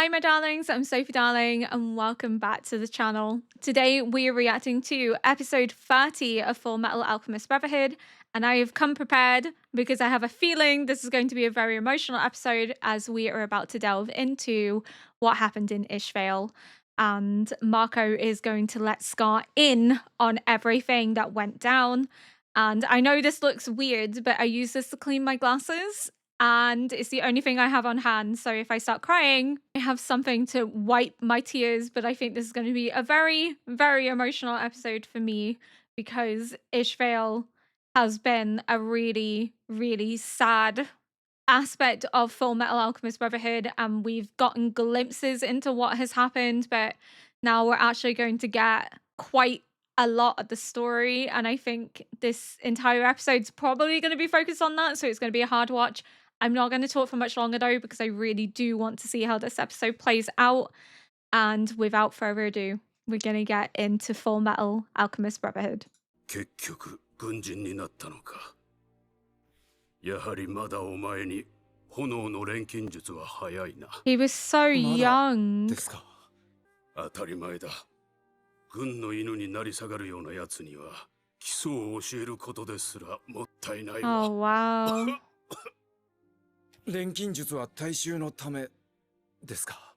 Hi my darlings, I'm Sophie Darling and welcome back to the channel. Today we are reacting to episode 30 of Fullmetal Alchemist Brotherhood, and I have come prepared because I have a feeling this is going to be a very emotional episode as we are about to delve into what happened in Ishvale, and Marco is going to let Scar in on everything that went down. And I know this looks weird, but I use this to clean my glasses and it's the only thing I have on hand. So if I start crying, I have something to wipe my tears. But I think this is going to be a very, very emotional episode for me because Ishvale has been a really, really sad aspect of Fullmetal Alchemist Brotherhood, and we've gotten glimpses into what has happened, but now we're actually going to get quite a lot of the story, and I think this entire episode's probably going to be focused on that, so it's going to be a hard watch. I'm not going to talk for much longer though, because I really do want to see how this episode plays out. And without further ado, we're going to get into Fullmetal Alchemist Brotherhood. He was so young. 軍の犬になり下がるようなやつには基礎を教えることですらもったいないわ。 Oh wow. 錬金術は大衆のためですか。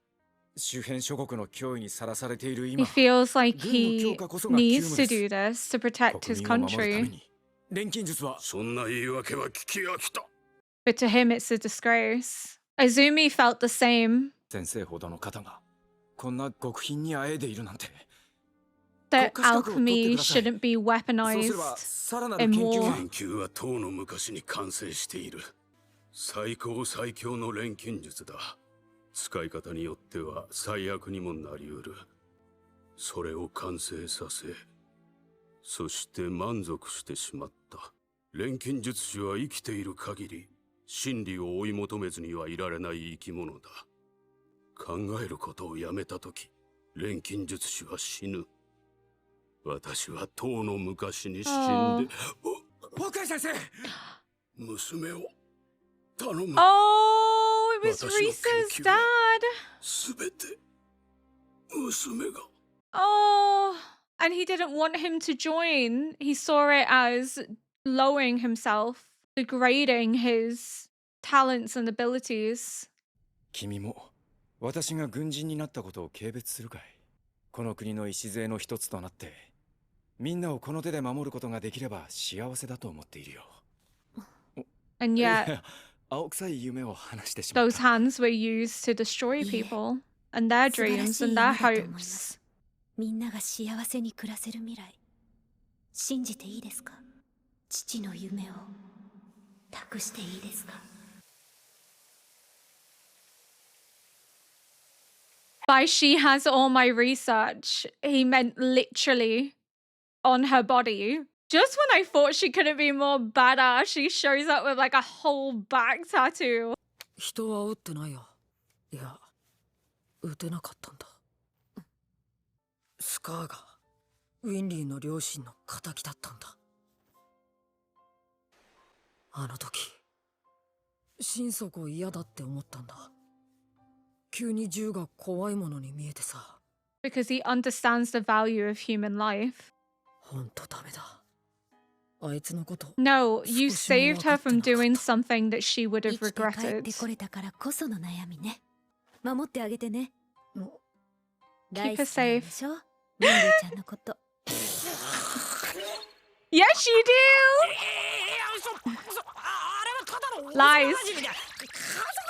周辺諸国の脅威にさらされている今、 He feels like he needs to do this to protect his country. 錬金術はそんな言い訳は聞き飽きた。 But to him it's a disgrace. Azumi felt the same. 先生ほどの方がこんな極貧にあえいでいるなんて。 That alchemy shouldn't be weaponized in war. 研究は唐の昔に完成している。最高最強の錬金術だ。使い方によっては最悪にもなりうる。それを完成させ、そして満足してしまった。錬金術師は生きている限り、真理を追い求めずにはいられない生き物だ。考えることをやめたとき、錬金術師は死ぬ。 私は唐の昔に死んで、若い先生、娘を頼む。Oh, it was Risa's dad. すべて娘が。Oh, and he didn't want him to join. He saw it as lowering himself, degrading his talents and abilities. 君も私が軍人になったことを軽蔑するかい。この国の礎の一つとなって。 みんなをこの手で守ることができれば幸せだと思っているよ。 And yet, 青臭い夢を話してしまった。 those hands were used to destroy people and their dreams and their hopes. みんなが幸せに暮らせる未来、信じていいですか？父の夢を託していいですか？ By she has all my research, he meant literally on her body. Just when I thought she couldn't be more badass, she shows up with like a whole back tattoo. 人は撃ってないよ。いや、撃てなかったんだ。スカーがウィンリーの両親の仇だったんだ。あの時、心底嫌だって思ったんだ。急に銃が怖いものに見えてさ。Because he understands the value of human life. ほんとダメだ。あいつのこと。 No, you saved her from doing something that she would have 生きて帰 regretted. ってこれたからこその悩みね。守ってあげてね。 Keep her 大好きなんで safe. しょ？ウィンリーちゃんのこと。 Yes, you do! Lies.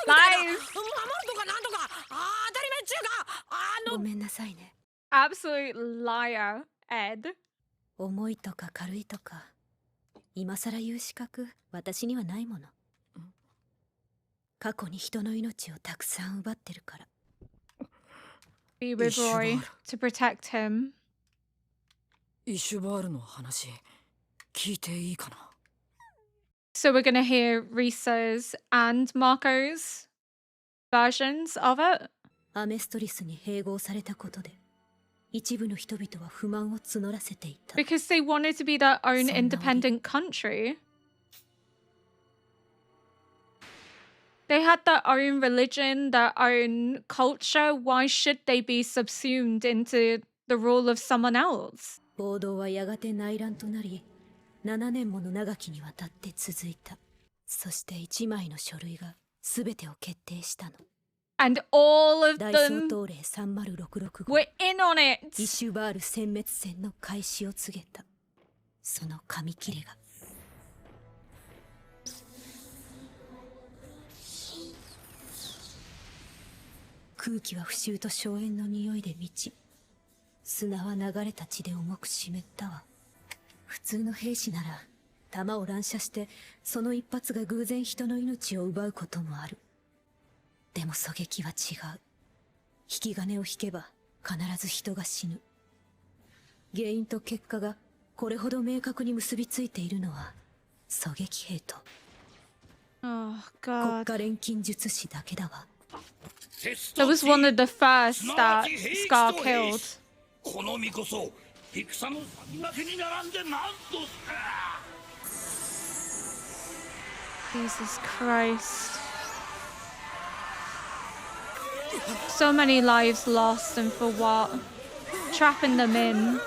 Lies. ごめんなさいね。 Absolute liar, Ed. 重いとか軽いとか、今更言う資格、私にはないもの。過去に人の命をたくさん奪ってるから。 Be with Roy to protect him. イシュバールの話、聞いていいかな？ So we're gonna hear Risa's and Marco's versions of it. アメストリスに併合されたことで、一部の人々は不満を募らせていた。 Because they wanted to be their own independent country. They had their own religion, their own culture. Why should they be subsumed into the rule of someone else? 暴動はやがて内乱となり、7年もの長きにわたって続いた。そして1枚の書類が全てを決定したの。And all of 大総 them 統令3066号 were in on イ it. シュバール殲滅戦の開始を告げた。その紙切れが空気は腐臭と硝煙の匂いで満ち、砂は流れた血で重く湿ったわ。普通の兵士なら弾を乱射してその一発が偶然人の命を奪うこともある。でも狙撃は違う。引き金を引けば必ず人が死ぬ。原因と結果がこれほど明確に結びついているのは狙撃兵と Oh 国 god. 家錬金術師だけだわ。 That was one of the first that Scar killed. この身こそ戦の先駆けに並んで何とすか。 Jesus Christ. So many lives lost, and for what? Trapping them in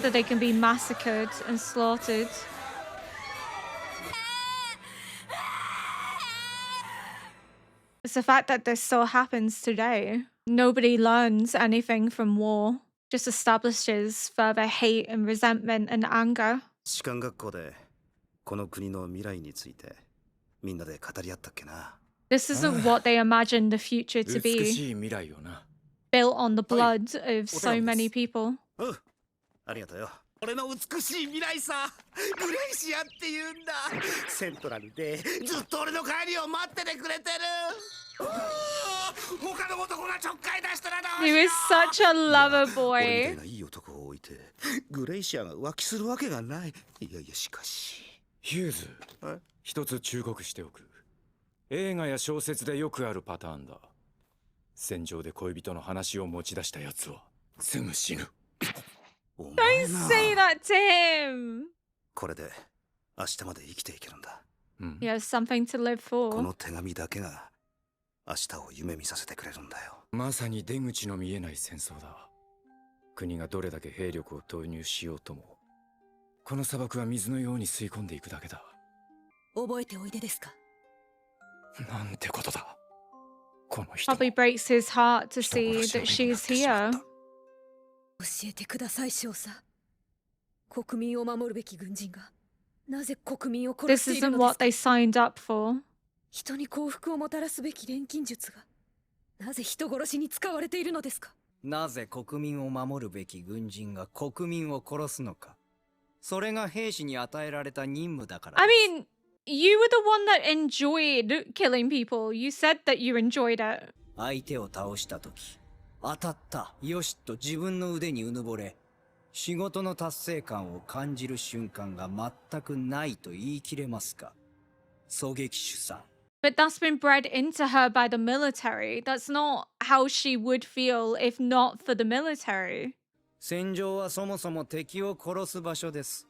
so they can be massacred and slaughtered. It's the fact that this still happens today. Nobody learns anything from war, just establishes further hate and resentment and anger. 士官学校でこの国の未来についてみんなで語り合ったっけな。 This isn't what they imagined the future to 美 be, しい未来をな。 built on the blood of so many people. うん、ありがとうよ。俺の美しい未来さ、グレイシアって言うんだ。セントラルでずっと俺の帰りを待っててくれてる。他の男がちょっかい出したらどう He しよ was such a lover う。俺みたい boy. ないい男を置いてグレイシアが浮気するわけがない。いやいやしかし。ヒューズ、一つ忠告しておく。映画や小説でよくあるパターンだ。戦場で恋人の話を持ち出したやつはすぐ死ぬ。お前 Don't な say that to him. これで明日まで生きていけるんだ。He has something to live こ for. の手紙だけが明日を夢見させてくれるんだよ。まさに出口の見えない戦争だ。国がどれだけ兵力を投入しようとも、この砂漠は水のように吸い込んでいくだけだ。覚えておいでですか。なんてことだ。この人も Probably breaks his heart to see that she's here. 教えてください少佐。国民を守るべき軍人がなぜ国民を殺 This している isn't のです what か。 they signed up for. 人に幸福をもたらすべき錬金術がなぜ人殺しに使われているのですか。なぜ国民を守るべき軍人が国民を殺すのか。それが兵士に与えられた任務だから I です。 mean, you were the one that enjoyed killing people. You said that you enjoyed it. 相手を倒した時、当たったよしと自分の腕にうぬぼれ、仕事の達成感を感じる瞬間が全くないと言い切れますか。狙撃手さん。 But that's been bred into her by the military. That's not how she would feel if not for the military. 戦場はそもそも敵を殺す場所です。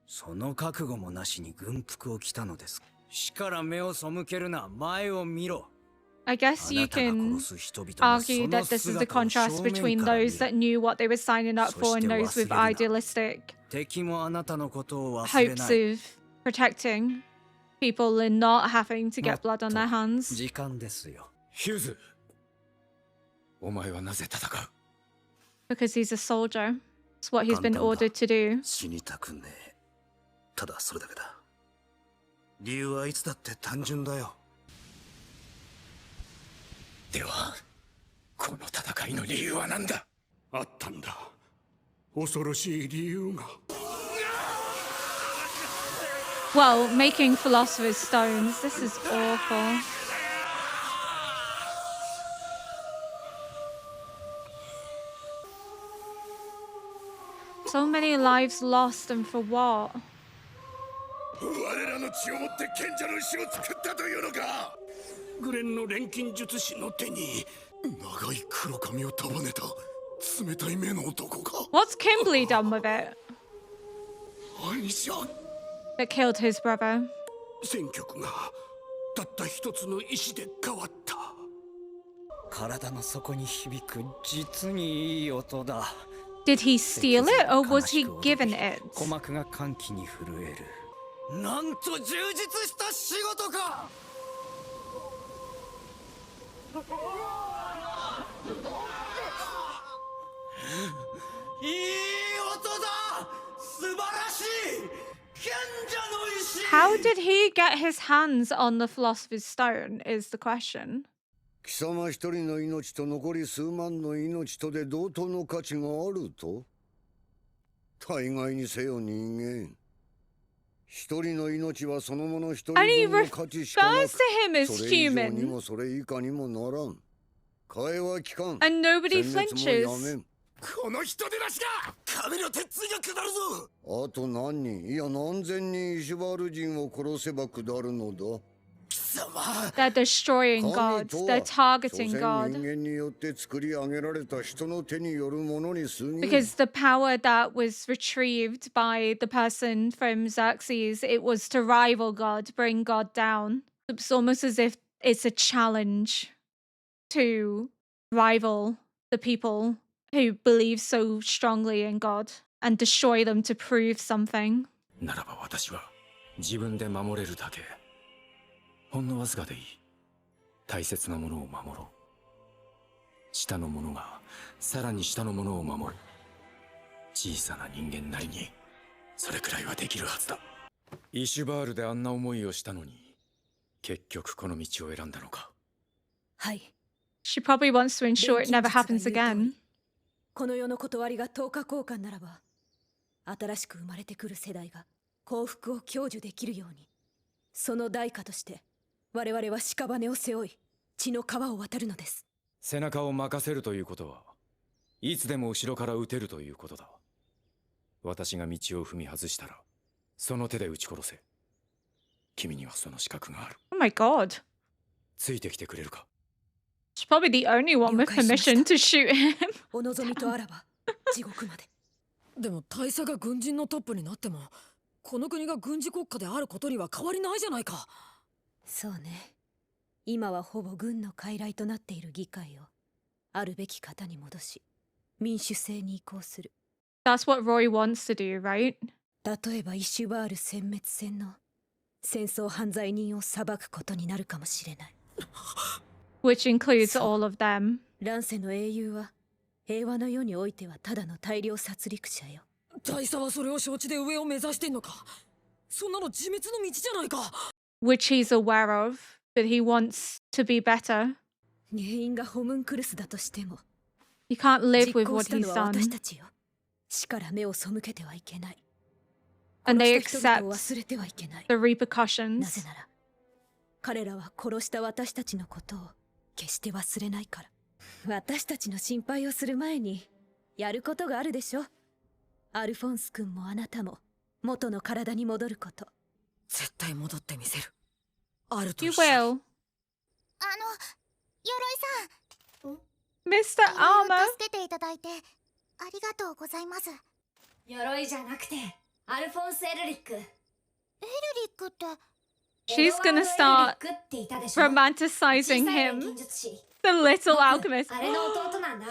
その覚悟もなしに軍服を着たのです。死から目を背けるな、前を見ろ。 I guess you can argue that this is the contrast between those that knew what they were signing up for and those with idealistic 敵もあなたのことを忘れな hopes い。 of protecting people and not having to get blood on their hands. 時間ですよ。ヒューズ、お前はなぜ戦う？ Because he's a soldier. It's what he's been ordered to do. 死にたくねえ。ただそれだけだ。理由はいつだって単純だよ。では、この戦いの理由は何だ？あったんだ。恐ろしい理由が。 Well, making philosopher's stones. This is awful. So many lives lost, and for what? 我らの血をもって賢者の石を作ったというのか。グレンの錬金術師の手に長い黒髪を束ねた冷たい目の男が。 What's Kimberly done with it 反射。 that killed his brother? 戦局がたった一つの意志で変わった。体の底に響く実にいい音だ。Did he steal it or was he given it? 鼓膜が歓喜に震える。なんと充実した仕事か。いい音だ。素晴らしい。賢者の石。 How did he get his hands on the Philosopher's Stone is the question. 貴様一人の命と残り数万の命とで同等の価値があると？大概にせよ人間。一人の命はそのもの一人 And he 分の価値しかな refers く、 to him as それ以上に human, もそれ以下にもならん。替えは効かん。 and nobody 殲滅もやめ flinches. ん。この人出だしが壁の鉄槌が下るぞ。あと何人、いや何千人イシュバール人を殺せば下るのだ。貴様。 They're destroying 神 gods. とは They're 所 targeting 詮 God. 人間によって作り上げられた人の手によるものに過ぎん。 Because the power that was retrieved by the person from Xerxes, it was to rival God, bring God down. It's almost as if it's a challenge to rival the people who believe so strongly in God and destroy them to prove something. ならば私は自分で守れるだけ。ほんのわずかでいい。大切なものを守ろう。下の者がさらに下の者を守る。小さな人間なりにそれくらいはできるはずだ。イシュバールであんな思いをしたのに、結局この道を選んだのか。はい。 She probably wants to ensure it never happens again. この世の断りが10日交換ならば、新しく生まれてくる世代が幸福を享受できるように、その代価として我々は屍を背負い、血の川を渡るのです。背中を任せるということは、いつでも後ろから撃てるということだ。私が道を踏み外したら、その手で撃ち殺せ。君にはその資格がある。 Oh my god. ついてきてくれるか。 She's probably the only one with permission to shoot him. お望みとあらば、地獄まで。でも大佐が軍人のトップになっても、この国が軍事国家であることには変わりないじゃないか。そうね。今はほぼ軍の傀儡となっている議会をあるべき方に戻し、民主制に移行する。 That's what Roy wants to do, right? 例えばイシュバール殲滅戦の戦争犯罪人を裁くことになるかもしれない。 Which includes So- all of them. 乱世の英雄は平和の世においてはただの大量殺戮者よ。大佐はそれを承知で上を目指してんのか。そんなの自滅の道じゃないか。Which he's aware of, but he wants to be better. 原因がホムンクルスだとしても、 He can't live 実 with 行 what したの he's は私 done. たちよ。死から目を背けてはいけない。 And they 殺した人々を accept 忘れてはいけない。 the なぜ repercussions. なら、彼らは殺した私たちのことを決して忘れないから。私たちの心配をする前に、やることがあるでしょ。アルフォンス君もあなたも、元の体に戻ること。絶対戻ってみせる。あると You 一緒に will. 鎧さん、 Mr. いろいろ Armor. 助けていただいてありがとうございます。エル鎧じゃなくてアルフォンス・エルリック。リックって She's gonna start エドワードエルリックっていたでしょ。 romanticizing 小さい錬 him. 金術師。 The little 僕 alchemist. あれの弟なんだ。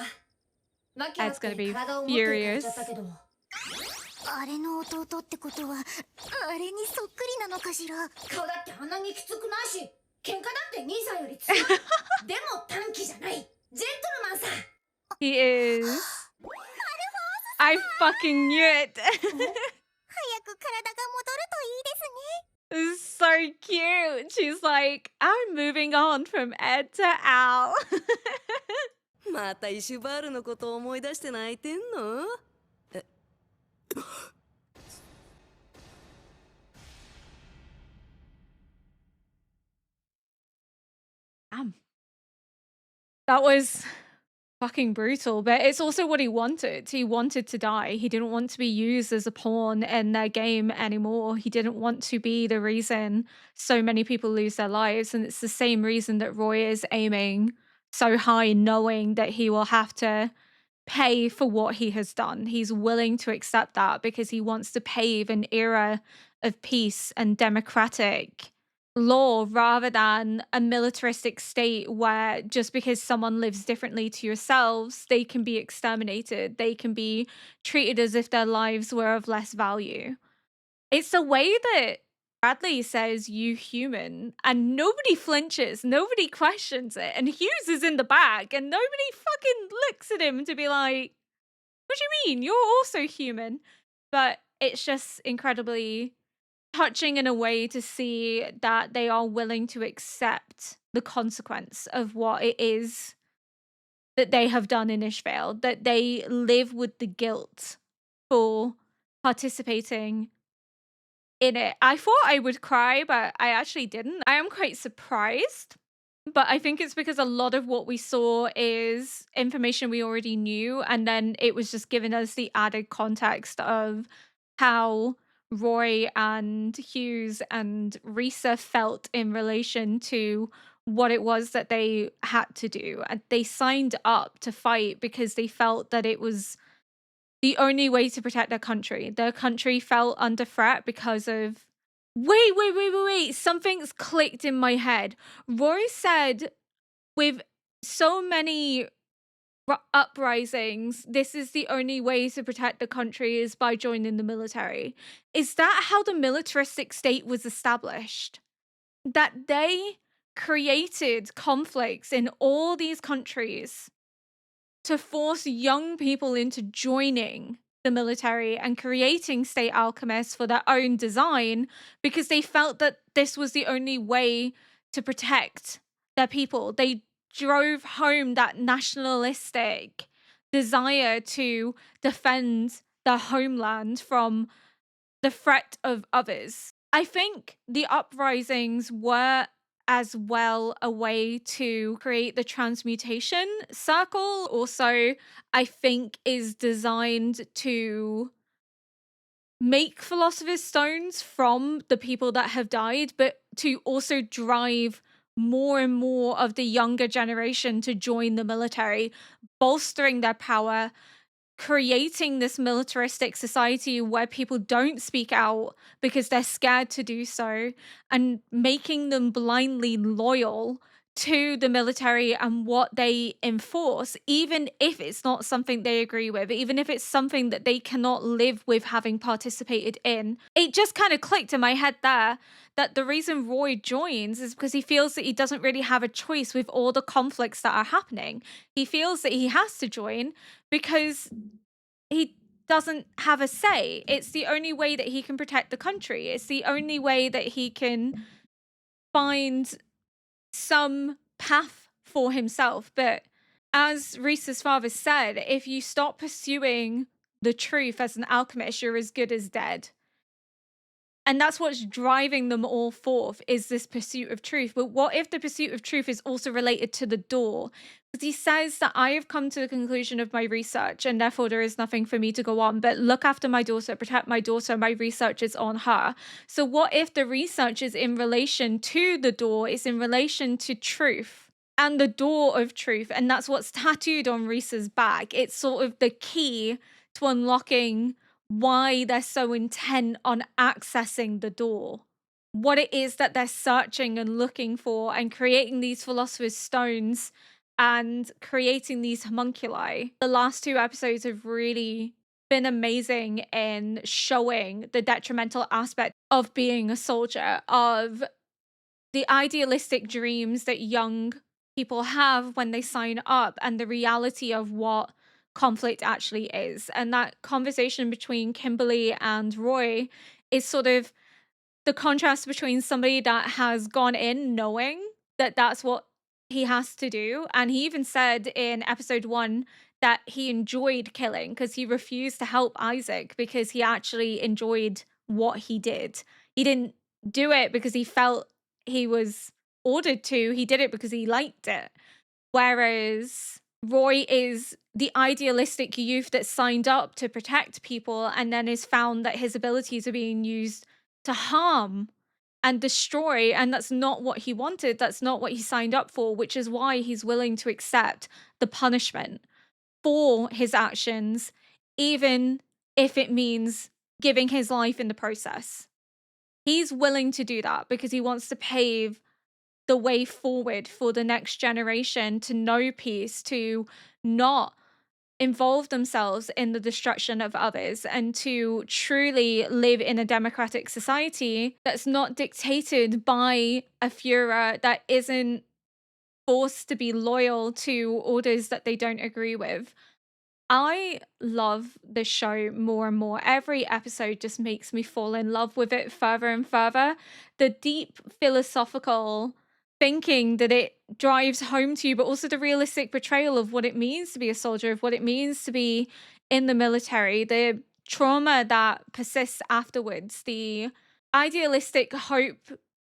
マキオっ Ed's gonna て be 体を持っていかれ furious. ちゃったけど。あれの弟ってことはあれにそっくりなのかしら。顔だってあんなにきつくないし、喧嘩だって兄さんより強い。でも短期じゃない。ジェントルマンさ。He is. I fucking knew it. 早く体が戻るといいですね。 It's so cute. She's like, I'm moving on from Ed to Al. またイシュバールのことを思い出して泣いてんの？ Damn. That was fucking brutal, but it's also what he wanted. He wanted to die. He didn't want to be used as a pawn in their game anymore. He didn't want to be the reason so many people lose their lives. And it's the same reason that Roy is aiming so high, knowing that he will have to pay for what he has done. He's willing to accept that because he wants to pave an era of peace and democratic law rather than a militaristic state where just because someone lives differently to yourselves, they can be exterminated. They can be treated as if their lives were of less value. It's the way that Bradley says "you human" and nobody flinches, nobody questions it. And Hughes is in the back and nobody fucking looks at him to be like, what do you mean? You're also human. But it's just incredibly touching in a way to see that they are willing to accept the consequence of what it is that they have done in Ishvale, that they live with the guilt for participating in it. I thought I would cry, but I actually didn't. I am quite surprised, but I think it's because a lot of what we saw is information we already knew, and then it was just giving us the added context of how Roy and Hughes and Risa felt in relation to what it was that they had to do. And they signed up to fight because they felt that it was the only way to protect their country. Their country fell under threat because of. Wait. Something's clicked in my head. Roy said, with so many uprisings, this is the only way to protect the country is by joining the military. Is that how the militaristic state was established? That they created conflicts in all these countries to force young people into joining the military and creating state alchemists for their own design because they felt that this was the only way to protect their people. They drove home that nationalistic desire to defend their homeland from the threat of others. I think the uprisings were as well a way to create the transmutation circle. Also, I think is designed to make philosopher's stones from the people that have died, but to also drive more and more of the younger generation to join the military, bolstering their power, creating this militaristic society where people don't speak out because they're scared to do so, and making them blindly loyal to the military and what they enforce, even if it's not something they agree with, even if it's something that they cannot live with having participated in. It just kind of clicked in my head there that the reason Roy joins is because he feels that he doesn't really have a choice with all the conflicts that are happening. He feels that he has to join because he doesn't have a say. It's the only way that he can protect the country. It's the only way that he can find some path for himself. But as Risa's father said, if you stop pursuing the truth as an alchemist, you're as good as dead. And that's what's driving them all forth, is this pursuit of truth. But what if the pursuit of truth is also related to the door? Because he says that I have come to the conclusion of my research and therefore there is nothing for me to go on, but look after my daughter, protect my daughter, my research is on her. So what if the research is in relation to the door, is in relation to truth and the door of truth? And that's what's tattooed on Risa's back. It's sort of the key to unlocking why they're so intent on accessing the door, what it is that they're searching and looking for, and creating these philosopher's stones and creating these homunculi. The last two episodes have really been amazing in showing the detrimental aspect of being a soldier, of the idealistic dreams that young people have when they sign up, and the reality of what conflict actually is. And that conversation between Kimberly and Roy is sort of the contrast between somebody that has gone in knowing that that's what he has to do. And he even said in episode 1 that he enjoyed killing because he refused to help Isaac because he actually enjoyed what he did. He didn't do it because he felt he was ordered to. He did it because he liked it. Whereas Roy is the idealistic youth that signed up to protect people and then is found that his abilities are being used to harm and destroy, and that's not what he wanted. That's not what he signed up for, which is why he's willing to accept the punishment for his actions, even if it means giving his life in the process. He's willing to do that because he wants to pave the way forward for the next generation to know peace, to not involve themselves in the destruction of others, and to truly live in a democratic society that's not dictated by a Führer, that isn't forced to be loyal to orders that they don't agree with. I love this show more and more. Every episode just makes me fall in love with it further and further. The deep philosophical thinking that it drives home to you, but also the realistic portrayal of what it means to be a soldier, of what it means to be in the military, the trauma that persists afterwards, the idealistic hope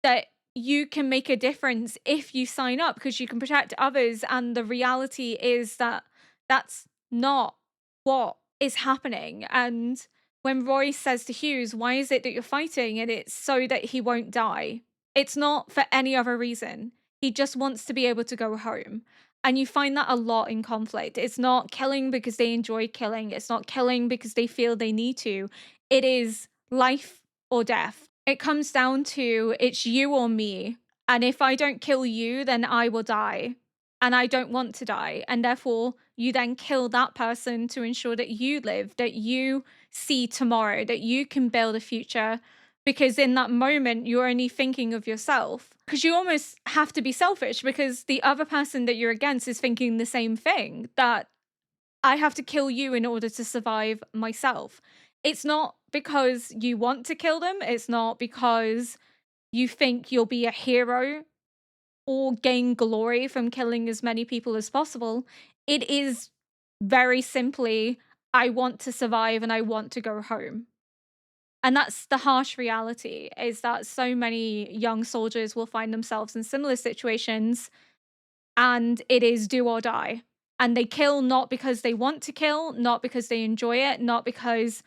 that you can make a difference if you sign up because you can protect others. And the reality is that that's not what is happening. And when Roy says to Hughes, why is it that you're fighting? And it's so that he won't die. It's not for any other reason. He just wants to be able to go home. And you find that a lot in conflict. It's not killing because they enjoy killing. It's not killing because they feel they need to. It is life or death. It comes down to it's you or me. And if I don't kill you, then I will die. And I don't want to die. And therefore, you then kill that person to ensure that you live, that you see tomorrow, that you can build a future. Because in that moment, you're only thinking of yourself. Because you almost have to be selfish because the other person that you're against is thinking the same thing, that I have to kill you in order to survive myself. It's not because you want to kill them. It's not because you think you'll be a hero or gain glory from killing as many people as possible. It is very simply, I want to survive and I want to go home. And that's the harsh reality, is that so many young soldiers will find themselves in similar situations, and it is do or die. And they kill not because they want to kill, not because they enjoy it, not because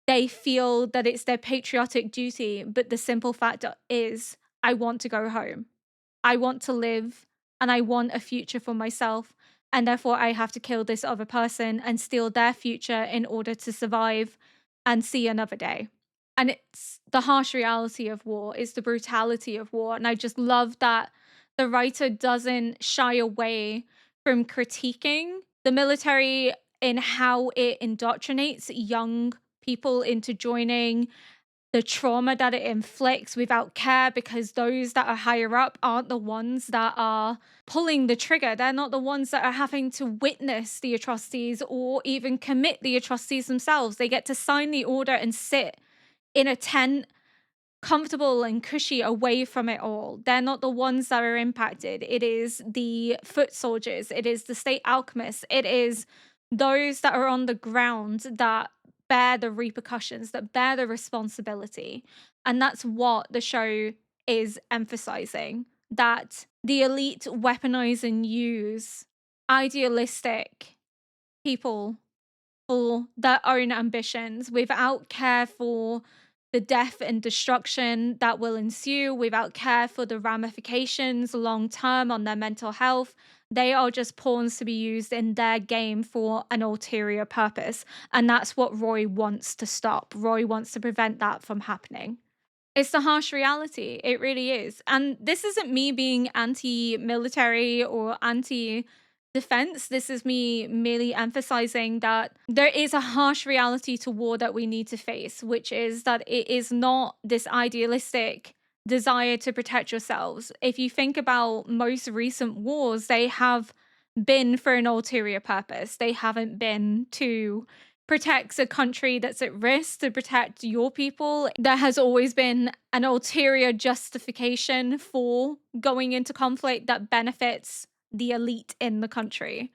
they feel that it's their patriotic duty, but the simple fact is, I want to go home. I want to live and I want a future for myself. And therefore, I have to kill this other person and steal their future in order to survive and see another day. And it's the harsh reality of war, it's the brutality of war. And I just love that the writer doesn't shy away from critiquing the military in how it indoctrinates young people into joining, the trauma that it inflicts without care, because those that are higher up aren't the ones that are pulling the trigger. They're not the ones that are having to witness the atrocities or even commit the atrocities themselves. They get to sign the order and sit in a tent, comfortable and cushy, away from it all. They're not the ones that are impacted. It is the foot soldiers. It is the state alchemists. It is those that are on the ground that bear the repercussions, that bear the responsibility. And that's what the show is emphasizing, that the elite weaponize and use idealistic people for their own ambitions without care for the death and destruction that will ensue, without care for the ramifications long term on their mental health. They are just pawns to be used in their game for an ulterior purpose. And that's what Roy wants to stop. Roy wants to prevent that from happening. It's the harsh reality. It really is. And this isn't me being anti-military or anti-defense. This is me merely emphasizing that there is a harsh reality to war that we need to face, which is that it is not this idealistic desire to protect yourselves. If you think about most recent wars, they have been for an ulterior purpose. They haven't been to protect a country that's at risk, to protect your people. There has always been an ulterior justification for going into conflict that benefits the elite in the country.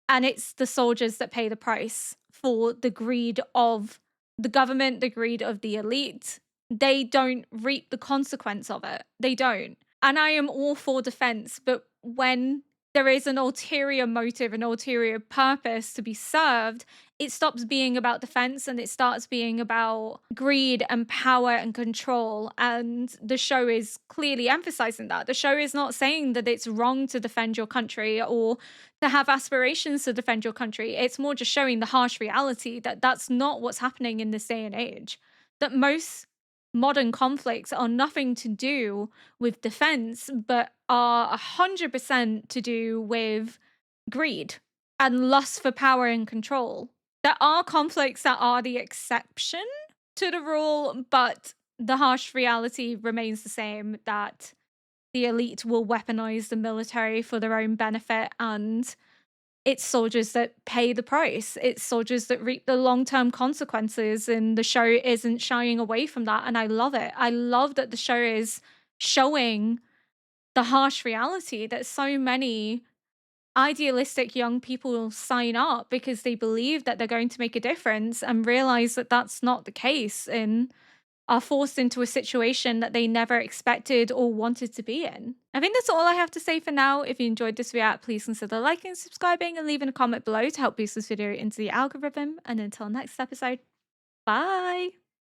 And it's the soldiers that pay the price for the greed of the government, the greed of the elite. They don't reap the consequence of it. They don't. And I am all for defense, but when there is an ulterior motive, an ulterior purpose to be served, it stops being about defense and it starts being about greed and power and control. And the show is clearly emphasizing that. The show is not saying that it's wrong to defend your country or to have aspirations to defend your country. It's more just showing the harsh reality that that's not what's happening in this day and age. That most modern conflicts are nothing to do with defense, but are 100% to do with greed and lust for power and control. There are conflicts that are the exception to the rule, but the harsh reality remains the same, that the elite will weaponize the military for their own benefit, and it's soldiers that pay the price. It's soldiers that reap the long-term consequences, and the show isn't shying away from that, and I love it. I love that the show is showing the harsh reality that so many idealistic young people sign up because they believe that they're going to make a difference and realize that that's not the case, and are forced into a situation that they never expected or wanted to be in. I think that's all I have to say for now. If you enjoyed this react, please consider liking, subscribing, and leaving a comment below to help boost this video into the algorithm. And until next episode, bye!